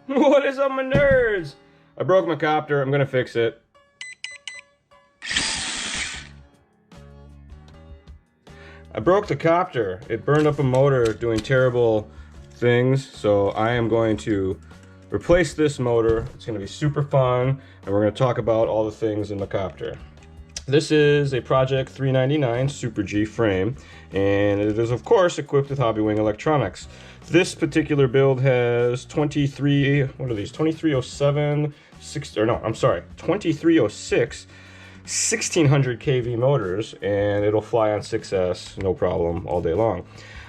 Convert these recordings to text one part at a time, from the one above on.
What is up, my nerds? I broke my copter. I'm gonna fix it. I broke the copter. It burned up a motor doing terrible things, so I am going to replace this motor. It's gonna be super fun, and we're gonna talk about all the things in the copter. This is a Project 399 Super G frame, and it is of course equipped with Hobbywing electronics. This particular build has 2307, 2306 1600 kV motors, and it'll fly on 6S no problem all day long.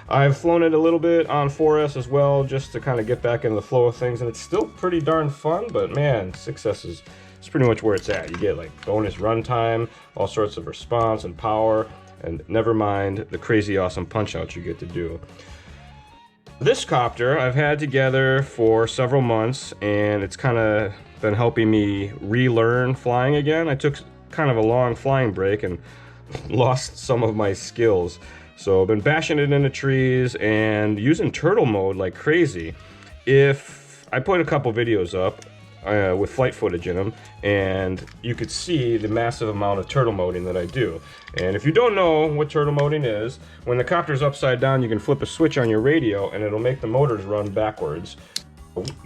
I've flown it a little bit on 4S as well, just to kind of get back into the flow of things, and it's still pretty darn fun, but man, 6S is pretty much where it's at. You get like bonus runtime, all sorts of response and power, and never mind the crazy awesome punch outs you get to do. This copter I've had together for several months, and it's kind of been helping me relearn flying again. I took kind of a long flying break and lost some of my skills. So I've been bashing it into trees and using turtle mode like crazy. If I put a couple videos up with flight footage in them, and you could see the massive amount of turtle moding that I do. And if you don't know what turtle moding is, when the copter's upside down, you can flip a switch on your radio and it'll make the motors run backwards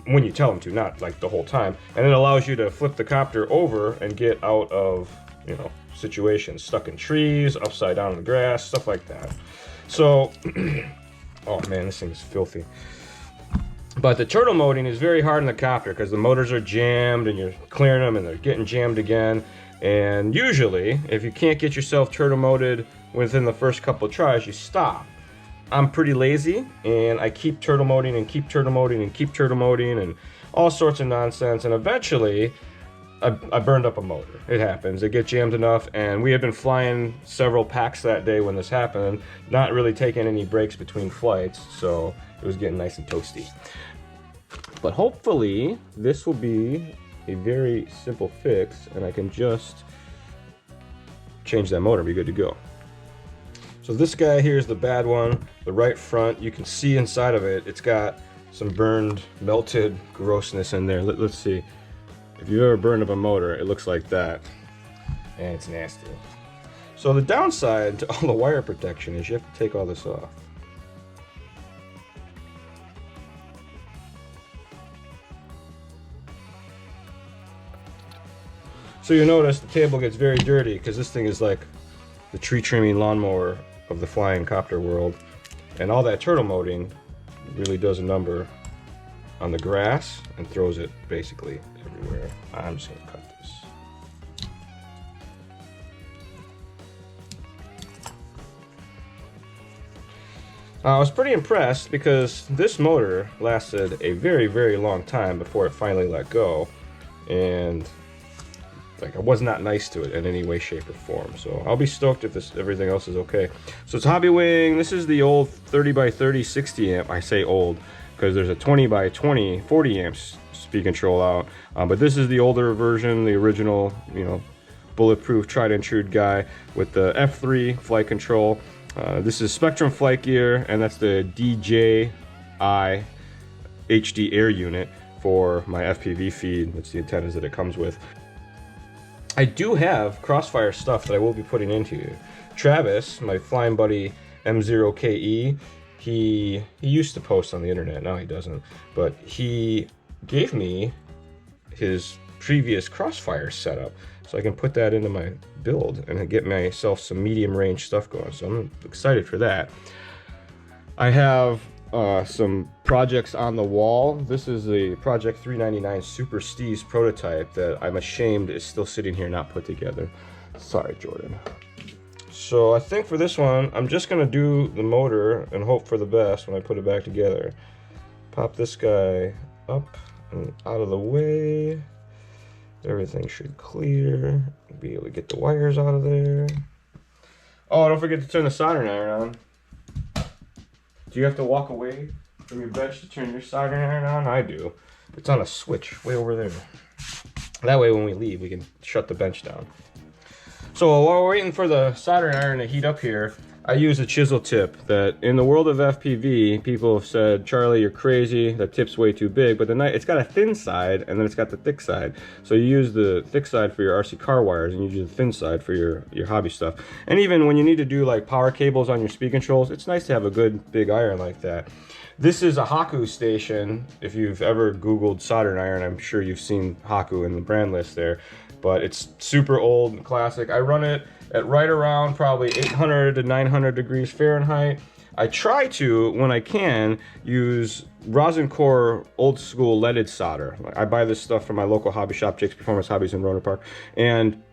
when you tell them to, not like the whole time. And it allows you to flip the copter over and get out of, you know, situations, stuck in trees, upside down in the grass, stuff like that. So, oh man, this thing is filthy. But the turtle moding is very hard in the copter because the motors are jammed and you're clearing them and they're getting jammed again. And usually, if you can't get yourself turtle moded within the first couple of tries, you stop. I'm pretty lazy and I keep turtle moding and keep turtle moding and keep turtle moding and all sorts of nonsense. And eventually, I burned up a motor. It happens. It gets jammed enough, and we had been flying several packs that day when this happened, not really taking any breaks between flights, so it was getting nice and toasty. But hopefully, this will be a very simple fix, and I can just change that motor and be good to go. So this guy here is the bad one, the right front. You can see inside of it, it's got some burned, melted grossness in there. Let's see. If you ever burned up a motor, it looks like that, and it's nasty. So the downside to all the wire protection is you have to take all this off. So you notice the table gets very dirty because this thing is like the tree trimming lawnmower of the flying copter world, and all that turtle moding really does a number on the grass and throws it basically everywhere. I'm just gonna cut this. I was pretty impressed because this motor lasted a very, very long time before it finally let go, and like I was not nice to it in any way, shape, or form. So I'll be stoked if everything else is okay. So it's Hobbywing. This is the old 30x30 60 amp. I say old because there's a 20x20 40 amps speed control out, but this is the older version, the original, you know, bulletproof tried and true guy with the F3 flight control. This is Spectrum flight gear, and that's the DJI HD air unit for my FPV feed. That's the antennas that it comes with. I do have Crossfire stuff that I will be putting into here. Travis, my flying buddy M0KE, he used to post on the internet, now he doesn't, but he gave me his previous Crossfire setup so I can put that into my build and get myself some medium range stuff going, so I'm excited for that. I have some projects on the wall. This is the Project 399 Super Steez prototype that I'm ashamed is still sitting here not put together. Sorry, Jordan. So I think for this one, I'm just gonna do the motor and hope for the best when I put it back together. Pop this guy up and out of the way. Everything should clear. Be able to get the wires out of there. Oh, don't forget to turn the soldering iron on. Do you have to walk away from your bench to turn your soldering iron on? I do. It's on a switch way over there. That way when we leave, we can shut the bench down. So while we're waiting for the soldering iron to heat up here, I use a chisel tip that in the world of FPV, people have said, Charlie, you're crazy, that tip's way too big, but it's got a thin side and then it's got the thick side. So you use the thick side for your RC car wires and you use the thin side for your hobby stuff. And even when you need to do like power cables on your speed controls, it's nice to have a good big iron like that. This is a Haku station. If you've ever Googled soldering iron, I'm sure you've seen Haku in the brand list there. But it's super old and classic. I run it at right around probably 800 to 900 degrees Fahrenheit. I try to, when I can, use rosin core old school leaded solder. I buy this stuff from my local hobby shop, Jake's Performance Hobbies in Rohnert Park, and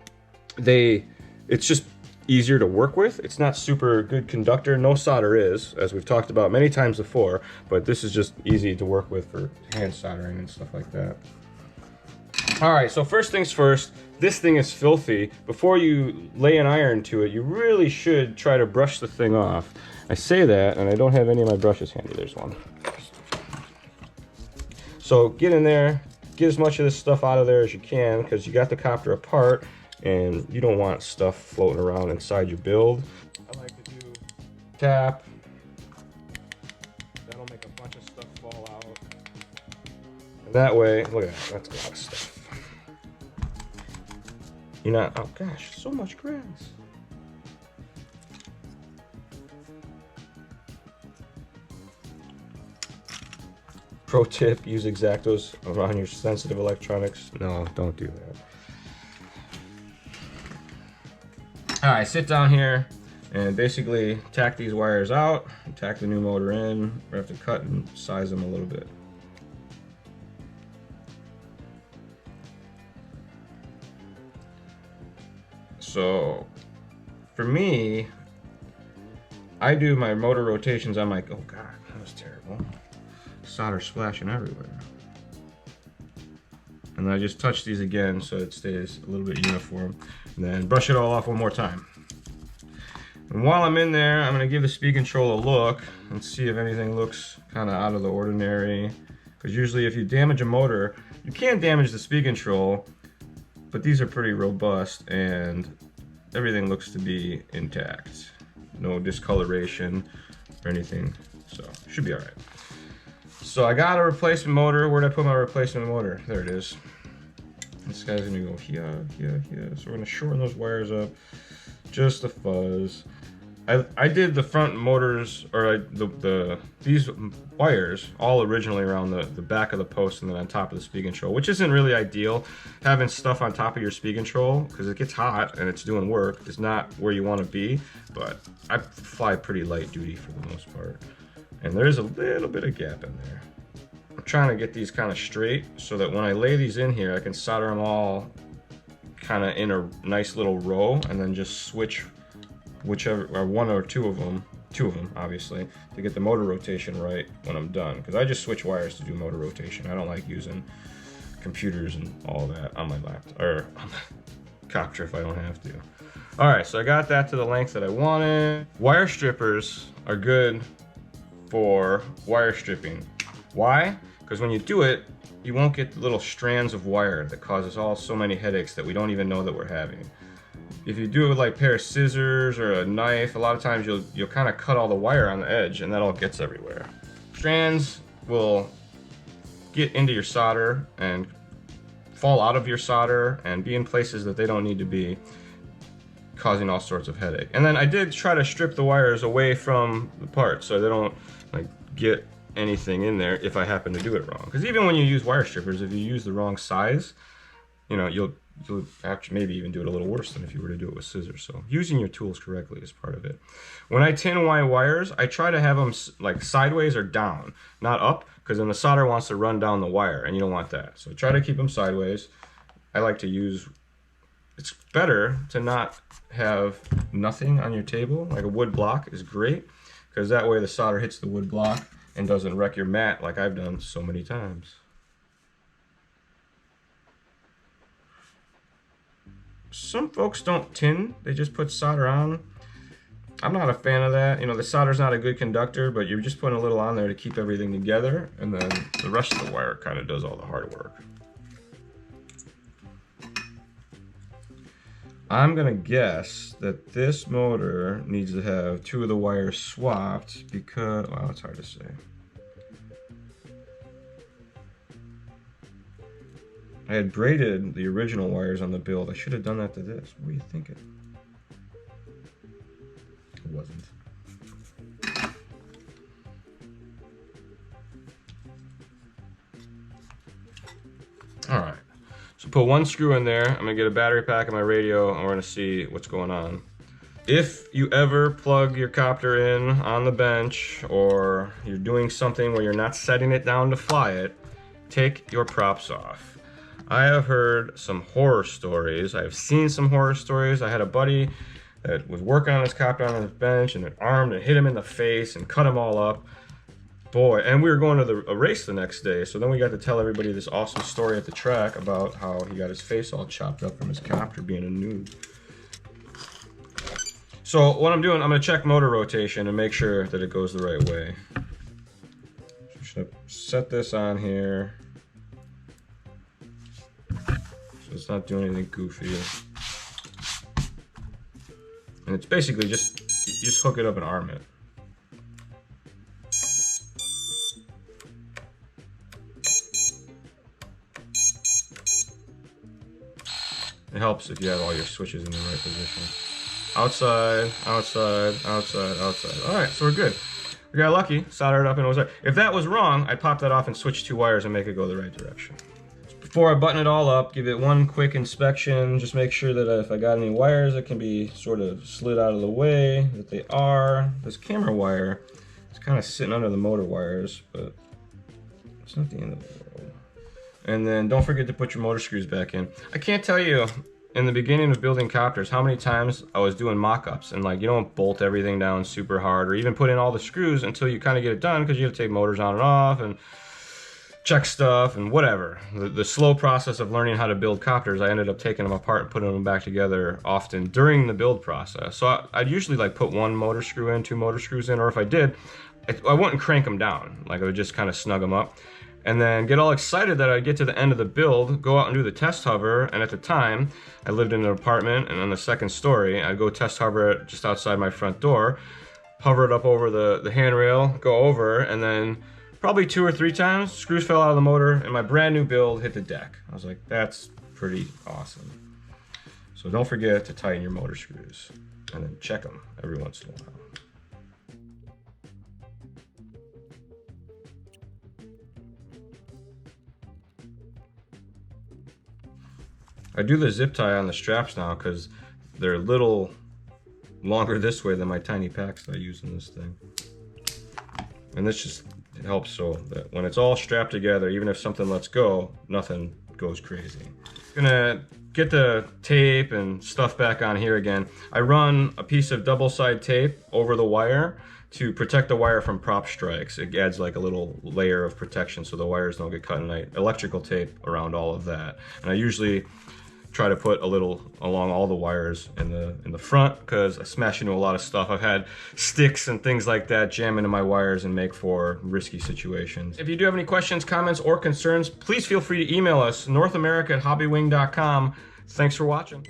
it's just easier to work with. It's not super good conductor. No solder is, as we've talked about many times before, but this is just easy to work with for hand soldering and stuff like that. All right, so first things first, this thing is filthy. Before you lay an iron to it, you really should try to brush the thing off. I say that, and I don't have any of my brushes handy. There's one. So get in there, get as much of this stuff out of there as you can, because you got the copter apart, and you don't want stuff floating around inside your build. I like to do tap. That'll make a bunch of stuff fall out. And that way, look at that, that's a lot of stuff. You're not, oh gosh, so much grass. Pro tip, use X-Actos around your sensitive electronics. No, don't do that. All right, sit down here and basically tack these wires out, tack the new motor in. We have to cut and size them a little bit. So for me, I do my motor rotations on my, oh God, that was terrible. Solder splashing everywhere. And then I just touch these again so it stays a little bit uniform. And then brush it all off one more time. And while I'm in there, I'm gonna give the speed control a look and see if anything looks kind of out of the ordinary. Because usually if you damage a motor, you can damage the speed control, but these are pretty robust and everything looks to be intact. No discoloration or anything, so should be all right. So I got a replacement motor. Where'd I put my replacement motor? There it is. This guy's gonna go here, here, here. So we're gonna shorten those wires up just a fuzz. I did the front motors, or these wires all originally around the back of the post and then on top of the speed control, which isn't really ideal. Having stuff on top of your speed control, because it gets hot and it's doing work, is not where you want to be, but I fly pretty light duty for the most part. And there's a little bit of gap in there. I'm trying to get these kind of straight so that when I lay these in here, I can solder them all kind of in a nice little row and then just switch whichever, or one or two of them obviously, to get the motor rotation right when I'm done. Because I just switch wires to do motor rotation. I don't like using computers and all that on my laptop, or on the Copter if I don't have to. All right, so I got that to the length that I wanted. Wire strippers are good for wire stripping. Why? Because when you do it, you won't get the little strands of wire that causes so many headaches that we don't even know that we're having. If you do it with like a pair of scissors or a knife, a lot of times you'll kind of cut all the wire on the edge and that all gets everywhere. Strands will get into your solder and fall out of your solder and be in places that they don't need to be, causing all sorts of headache. And then I did try to strip the wires away from the part so they don't like get anything in there if I happen to do it wrong. Because even when you use wire strippers, if you use the wrong size, you know, you'll actually maybe even do it a little worse than if you were to do it with scissors. So using your tools correctly is part of it. When I tin my wires, I try to have them like sideways or down, not up, because then the solder wants to run down the wire and you don't want that. So try to keep them sideways. I like to use, it's better to not have nothing on your table. Like a wood block is great, because that way the solder hits the wood block and doesn't wreck your mat like I've done so many times. Some folks don't tin, they just put solder on. I'm not a fan of that. You know, the solder's not a good conductor, but you're just putting a little on there to keep everything together, and then the rest of the wire kind of does all the hard work. I'm gonna guess that this motor needs to have 2 of the wires swapped because, well, it's hard to say. I had braided the original wires on the build. I should have done that to this. What are you thinking? It wasn't. All right, so put 1 screw in there. I'm gonna get a battery pack in my radio and we're gonna see what's going on. If you ever plug your copter in on the bench or you're doing something where you're not setting it down to fly it, take your props off. I have heard some horror stories. I've seen some horror stories. I had a buddy that was working on his copter on his bench and it armed and hit him in the face and cut him all up. Boy, and we were going to a race the next day, so then we got to tell everybody this awesome story at the track about how he got his face all chopped up from his copter being a noob. So what I'm doing, I'm going to check motor rotation and make sure that it goes the right way. So I'm going to set this on here. So it's not doing anything goofy. And it's basically just, you just hook it up and arm it. It helps if you have all your switches in the right position. Outside, outside, outside, outside. All right, so we're good. We got lucky, soldered it up and it was right. If that was wrong, I'd pop that off and switch 2 wires and make it go the right direction. Before I button it all up, give it 1 quick inspection. Just make sure that if I got any wires that can be sort of slid out of the way, that they are. This camera wire is kind of sitting under the motor wires, but it's not the end of the world. And then don't forget to put your motor screws back in. I can't tell you in the beginning of building copters how many times I was doing mock-ups and like you don't bolt everything down super hard or even put in all the screws until you kind of get it done because you have to take motors on and off and check stuff and whatever. The slow process of learning how to build copters, I ended up taking them apart and putting them back together often during the build process. So I'd usually like put 1 motor screw in, 2 motor screws in, or if I did, I wouldn't crank them down. Like I would just kind of snug them up. And then get all excited that I'd get to the end of the build, go out and do the test hover, and at the time, I lived in an apartment, and on the 2nd story, I'd go test hover it just outside my front door, hover it up over the handrail, go over, and then probably 2 or 3 times, screws fell out of the motor, and my brand new build hit the deck. I was like, that's pretty awesome. So don't forget to tighten your motor screws, and then check them every once in a while. I do the zip tie on the straps now because they're a little longer this way than my tiny packs that I use in this thing. And this just helps so that when it's all strapped together, even if something lets go, nothing goes crazy. Gonna get the tape and stuff back on here again. I run a piece of double-side tape over the wire to protect the wire from prop strikes. It adds like a little layer of protection so the wires don't get cut, and electrical tape around all of that. And I usually try to put a little along all the wires in the front because I smash into a lot of stuff. I've had sticks and things like that jam into my wires and make for risky situations. If you do have any questions, comments, or concerns, please feel free to email us, northamerica@hobbywing.com. Thanks for watching.